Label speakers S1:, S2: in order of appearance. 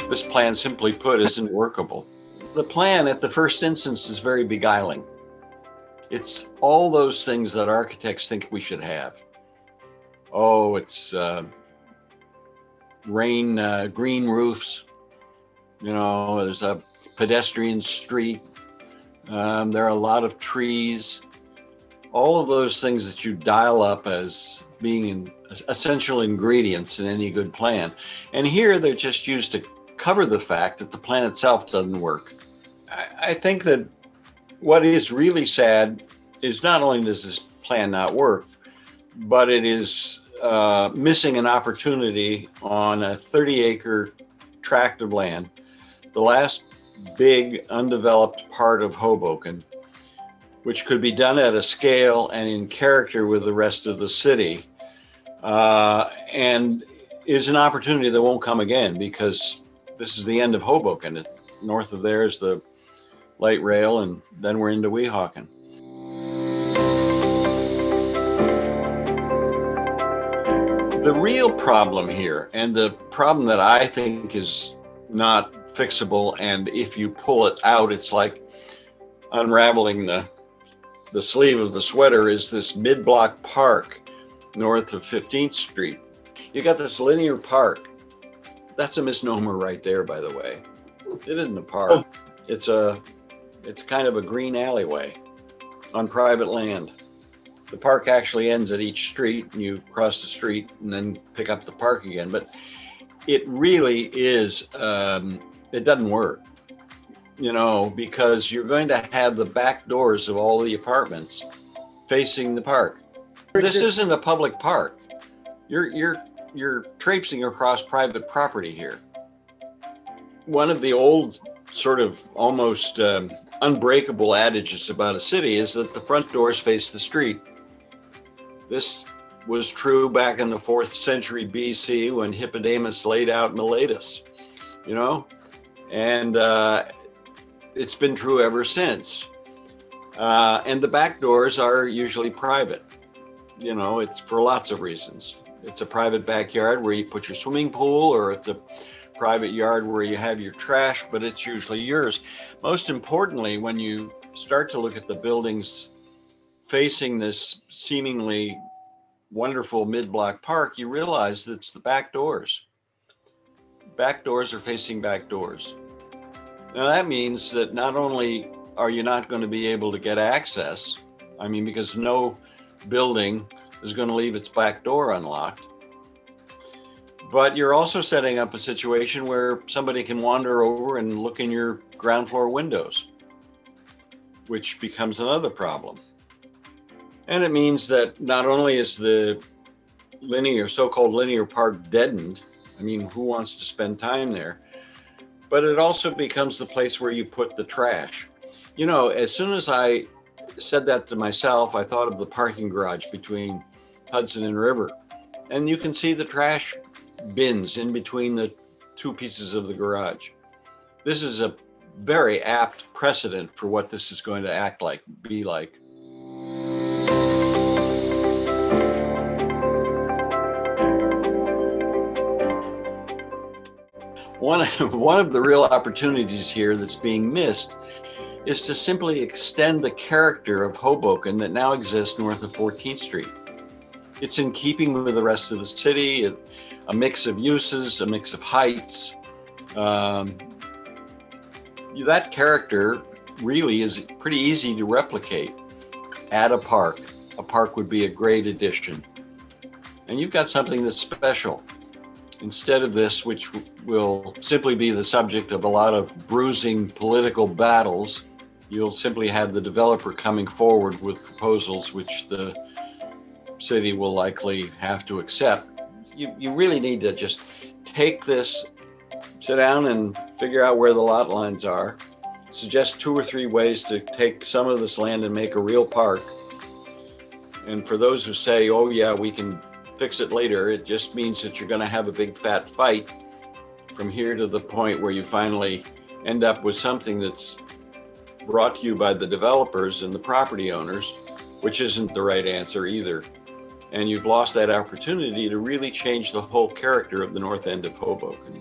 S1: This plan, simply put, isn't workable. The plan at the first instance is very beguiling. It's all those things that architects think we should have. Oh, it's green roofs. There's a pedestrian street. There are a lot of trees. All of those things that you dial up as being essential ingredients in any good plan. And here they're just used to cover the fact that the plan itself doesn't work. I think that what is really sad is not only does this plan not work, but it is missing an opportunity on a 30-acre tract of land, the last big undeveloped part of Hoboken, which could be done at a scale and in character with the rest of the city, and is an opportunity that won't come again, because this is the end of Hoboken. North of there is the light rail, and then we're into Weehawken. The real problem here, and the problem that I think is not fixable, and if you pull it out, it's like unraveling the sleeve of the sweater, is this mid-block park north of 15th Street. You got this linear park. That's a misnomer right there, by the way. It isn't a park. It's kind of a green alleyway on private land. The park actually ends at each street, and you cross the street and then pick up the park again. But it really is, it doesn't work, because you're going to have the back doors of all the apartments facing the park. This isn't a public park. You're traipsing across private property here. One of the old sort of almost unbreakable adages about a city is that the front doors face the street. This was true back in the 4th century BC when Hippodamus laid out Miletus, and it's been true ever since. And the back doors are usually private. It's for lots of reasons. It's a private backyard where you put your swimming pool, or it's a private yard where you have your trash, but it's usually yours. Most importantly, when you start to look at the buildings facing this seemingly wonderful mid-block park, you realize that it's the back doors. Back doors are facing back doors. Now that means that not only are you not going to be able to get access, because no building is going to leave its back door unlocked, but you're also setting up a situation where somebody can wander over and look in your ground floor windows, which becomes another problem. And it means that not only is the so-called linear park deadened, who wants to spend time there, but it also becomes the place where you put the trash. As soon as I said that to myself, I thought of the parking garage between Hudson and River. And you can see the trash bins in between the two pieces of the garage. This is a very apt precedent for what this is going to be like. One of the real opportunities here that's being missed is to simply extend the character of Hoboken that now exists north of 14th Street. It's in keeping with the rest of the city, a mix of uses, a mix of heights. That character really is pretty easy to replicate. Add a park. A park would be a great addition. And you've got something that's special. Instead of this, which will simply be the subject of a lot of bruising political battles, you'll simply have the developer coming forward with proposals which the city will likely have to accept. You really need to just take this, sit down and figure out where the lot lines are, suggest 2 or 3 ways to take some of this land and make a real park. And for those who say, oh yeah, we can fix it later, it just means that you're going to have a big fat fight from here to the point where you finally end up with something that's brought to you by the developers and the property owners, which isn't the right answer either. And you've lost that opportunity to really change the whole character of the North End of Hoboken.